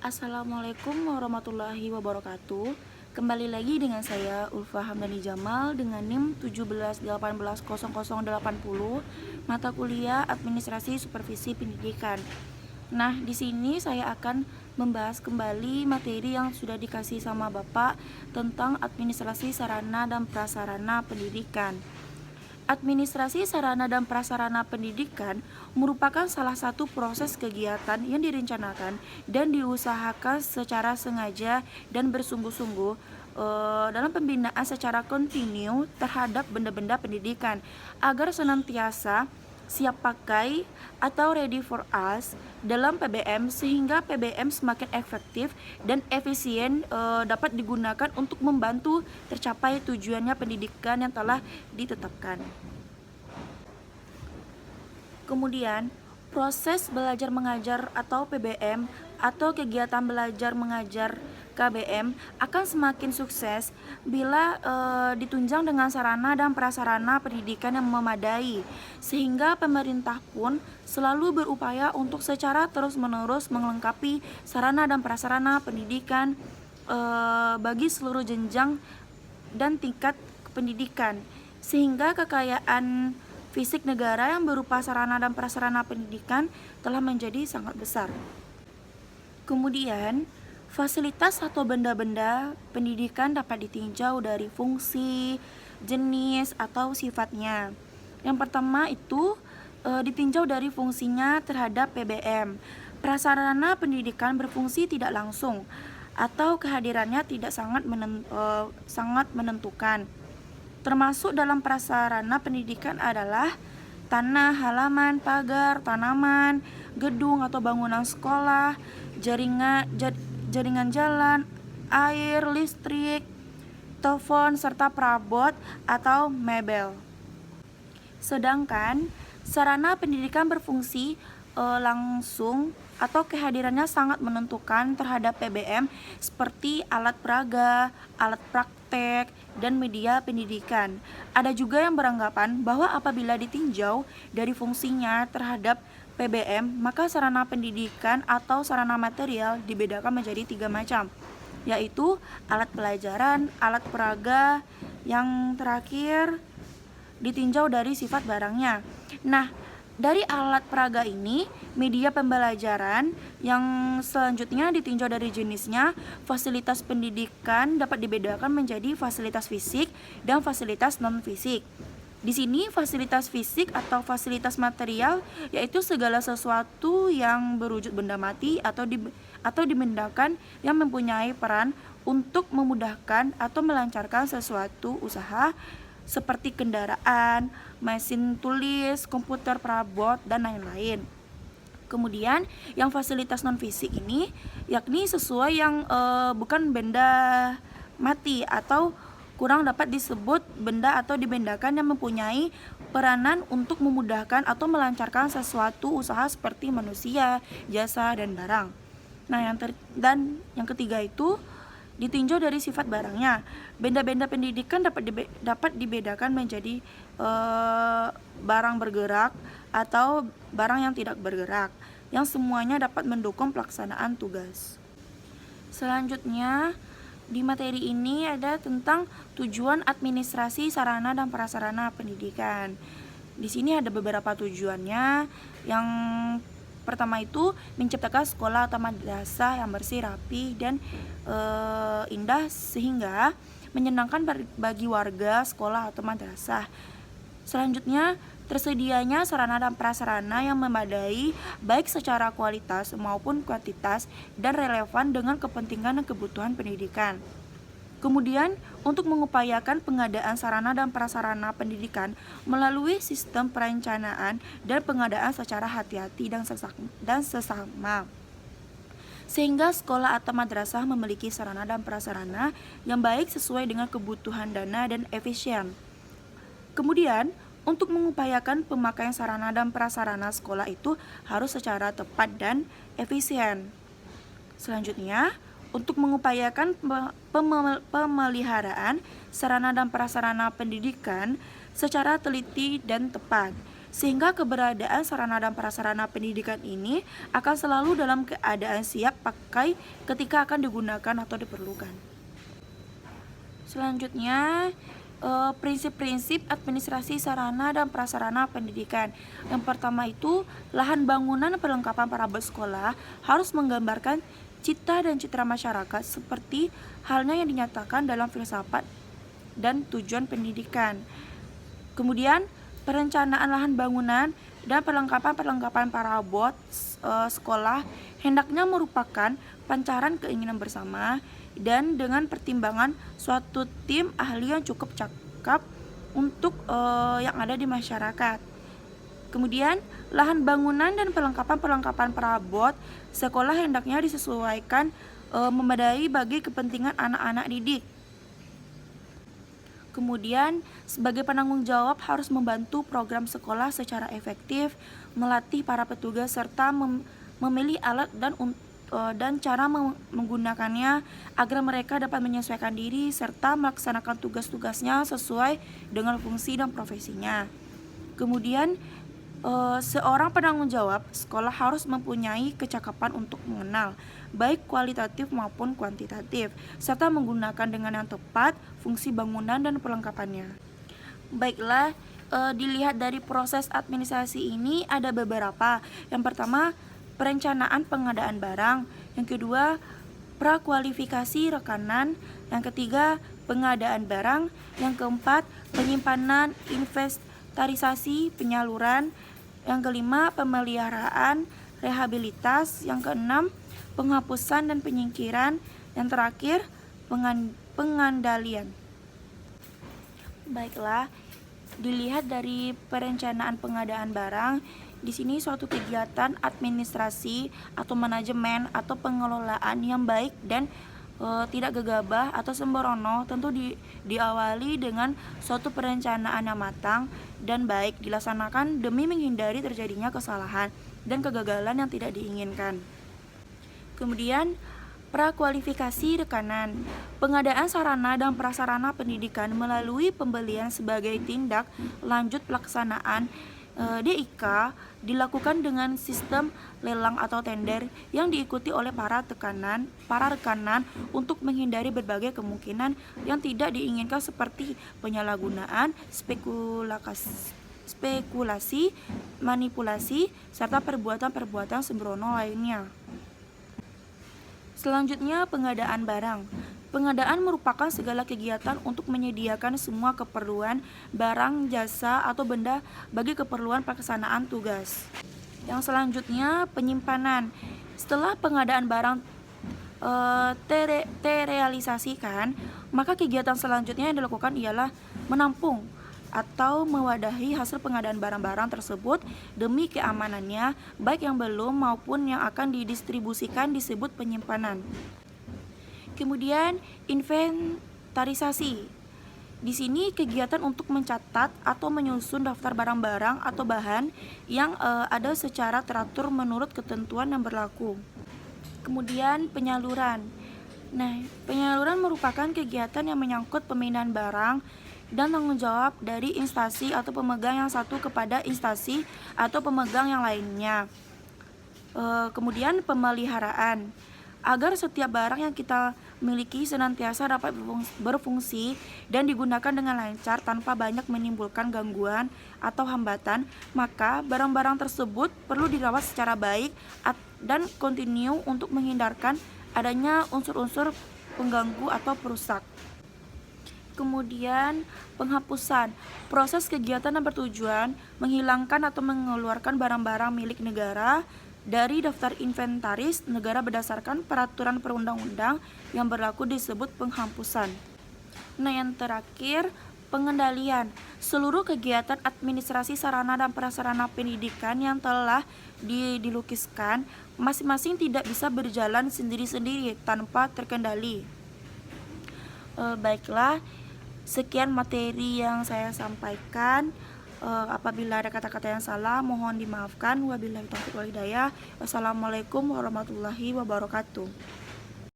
Assalamualaikum warahmatullahi wabarakatuh. Kembali lagi dengan saya Ulfa Hamdani Jamal dengan NIM 17180080 mata kuliah Administrasi Supervisi Pendidikan. Nah, di sini saya akan membahas kembali materi yang sudah dikasih sama Bapak tentang administrasi sarana dan prasarana pendidikan. Administrasi sarana dan prasarana pendidikan merupakan salah satu proses kegiatan yang direncanakan dan diusahakan secara sengaja dan bersungguh-sungguh dalam pembinaan secara kontinu terhadap benda-benda pendidikan agar senantiasa siap pakai atau ready for us dalam PBM sehingga PBM semakin efektif dan efisien dapat digunakan untuk membantu tercapai tujuannya pendidikan yang telah ditetapkan. Kemudian, proses belajar mengajar atau PBM atau kegiatan belajar mengajar KBM akan semakin sukses bila ditunjang dengan sarana dan prasarana pendidikan yang memadai, sehingga pemerintah pun selalu berupaya untuk secara terus-menerus melengkapi sarana dan prasarana pendidikan bagi seluruh jenjang dan tingkat pendidikan, sehingga kekayaan fisik negara yang berupa sarana dan prasarana pendidikan telah menjadi sangat besar. Kemudian, fasilitas atau benda-benda pendidikan dapat ditinjau dari fungsi, jenis, atau sifatnya. Yang pertama itu ditinjau dari fungsinya terhadap PBM. Prasarana pendidikan berfungsi tidak langsung atau kehadirannya tidak sangat menentukan. Termasuk dalam prasarana pendidikan adalah tanah, halaman, pagar, tanaman, gedung atau bangunan sekolah, jaringan jalan, air, listrik, telepon, serta perabot atau mebel. Sedangkan sarana pendidikan berfungsi langsung atau kehadirannya sangat menentukan terhadap PBM seperti alat peraga, alat praktek, dan media pendidikan. Ada juga yang beranggapan bahwa apabila ditinjau dari fungsinya terhadap PBM, maka sarana pendidikan atau sarana material dibedakan menjadi 3 macam, yaitu alat pelajaran, alat peraga, yang terakhir ditinjau dari sifat barangnya. Nah, dari alat peraga ini, media pembelajaran, yang selanjutnya ditinjau dari jenisnya. Fasilitas pendidikan dapat dibedakan menjadi fasilitas fisik dan fasilitas non-fisik. Di sini fasilitas fisik atau fasilitas material yaitu segala sesuatu yang berwujud benda mati atau dibendakan yang mempunyai peran untuk memudahkan atau melancarkan sesuatu usaha seperti kendaraan, mesin tulis, komputer perabot, dan lain-lain. Kemudian yang fasilitas non-fisik ini yakni sesuai yang bukan benda mati atau kurang dapat disebut benda atau dibendakan yang mempunyai peranan untuk memudahkan atau melancarkan sesuatu usaha seperti manusia, jasa, dan barang. Nah, yang ketiga itu ditinjau dari sifat barangnya. Benda-benda pendidikan dapat dibedakan menjadi barang bergerak atau barang yang tidak bergerak, yang semuanya dapat mendukung pelaksanaan tugas. Selanjutnya, di materi ini ada tentang tujuan administrasi sarana dan prasarana pendidikan. Di sini ada beberapa tujuannya. Yang pertama itu menciptakan sekolah atau madrasah yang bersih, rapi, dan indah sehingga menyenangkan bagi warga sekolah atau madrasah. Selanjutnya, tersedianya sarana dan prasarana yang memadai baik secara kualitas maupun kuantitas dan relevan dengan kepentingan dan kebutuhan pendidikan. Kemudian, untuk mengupayakan pengadaan sarana dan prasarana pendidikan melalui sistem perencanaan dan pengadaan secara hati-hati dan sesama, sehingga sekolah atau madrasah memiliki sarana dan prasarana yang baik sesuai dengan kebutuhan dana dan efisien. Kemudian, untuk mengupayakan pemakaian sarana dan prasarana sekolah itu harus secara tepat dan efisien. Selanjutnya, untuk mengupayakan pemeliharaan sarana dan prasarana pendidikan secara teliti dan tepat. sehingga keberadaan sarana dan prasarana pendidikan ini akan selalu dalam keadaan siap pakai ketika akan digunakan atau diperlukan. Selanjutnya, prinsip-prinsip administrasi sarana dan prasarana pendidikan. Yang pertama itu, lahan bangunan perlengkapan perabot sekolah harus menggambarkan cita dan citra masyarakat seperti halnya yang dinyatakan dalam filsafat dan tujuan pendidikan. Kemudian, perencanaan lahan bangunan dan perlengkapan perabot sekolah hendaknya merupakan pancaran keinginan bersama dan dengan pertimbangan suatu tim ahli yang cukup cakap untuk yang ada di masyarakat. Kemudian, lahan bangunan dan perlengkapan perabot sekolah hendaknya disesuaikan memadai bagi kepentingan anak-anak didik. Kemudian, sebagai penanggung jawab harus membantu program sekolah secara efektif, melatih para petugas serta memilih alat dan cara menggunakannya agar mereka dapat menyesuaikan diri serta melaksanakan tugas-tugasnya sesuai dengan fungsi dan profesinya. Kemudian, seorang penanggung jawab sekolah harus mempunyai kecakapan untuk mengenal, baik kualitatif maupun kuantitatif, serta menggunakan dengan yang tepat fungsi bangunan dan perlengkapannya. Baiklah, dilihat dari proses administrasi ini ada beberapa. Yang pertama, perencanaan pengadaan barang. Yang kedua, prakualifikasi rekanan. Yang ketiga, pengadaan barang. Yang keempat, penyimpanan, inventarisasi, penyaluran. Yang kelima, pemeliharaan, rehabilitas. Yang keenam, penghapusan dan penyingkiran. Yang terakhir, pengandalian. Baiklah, dilihat dari perencanaan pengadaan barang, di sini suatu kegiatan administrasi atau manajemen atau pengelolaan yang baik dan tidak gegabah atau sembrono tentu diawali dengan suatu perencanaan yang matang dan baik dilaksanakan demi menghindari terjadinya kesalahan dan kegagalan yang tidak diinginkan. Kemudian, prakualifikasi rekanan. Pengadaan sarana dan prasarana pendidikan melalui pembelian sebagai tindak lanjut pelaksanaan DIK dilakukan dengan sistem lelang atau tender yang diikuti oleh para rekanan untuk menghindari berbagai kemungkinan yang tidak diinginkan seperti penyalahgunaan, spekulasi, manipulasi, serta perbuatan-perbuatan sembrono lainnya. Selanjutnya, pengadaan barang. Pengadaan merupakan segala kegiatan untuk menyediakan semua keperluan barang, jasa, atau benda bagi keperluan pelaksanaan tugas. Yang selanjutnya, penyimpanan. Setelah pengadaan barang terrealisasikan, maka kegiatan selanjutnya yang dilakukan ialah menampung atau mewadahi hasil pengadaan barang-barang tersebut demi keamanannya, baik yang belum maupun yang akan didistribusikan disebut penyimpanan. Kemudian, inventarisasi. Di sini kegiatan untuk mencatat atau menyusun daftar barang-barang atau bahan yang ada secara teratur menurut ketentuan yang berlaku. Kemudian, penyaluran. Nah, penyaluran merupakan kegiatan yang menyangkut pemindahan barang dan tanggung jawab dari instansi atau pemegang yang satu kepada instansi atau pemegang yang lainnya. Kemudian, pemeliharaan. Agar setiap barang yang kita miliki senantiasa dapat berfungsi dan digunakan dengan lancar tanpa banyak menimbulkan gangguan atau hambatan, maka barang-barang tersebut perlu dirawat secara baik dan kontinu untuk menghindarkan adanya unsur-unsur pengganggu atau perusak. Kemudian, penghapusan. Proses kegiatan yang bertujuan menghilangkan atau mengeluarkan barang-barang milik negara dari daftar inventaris negara berdasarkan peraturan perundang-undang yang berlaku disebut penghapusan. Nah, yang terakhir, pengendalian. Seluruh kegiatan administrasi sarana dan prasarana pendidikan yang telah dilukiskan masing-masing tidak bisa berjalan sendiri-sendiri tanpa terkendali. Baiklah, sekian materi yang saya sampaikan. Apabila ada kata-kata yang salah, mohon dimaafkan. Wabillahi taufiq wal hidayah. Wassalamualaikum warahmatullahi wabarakatuh.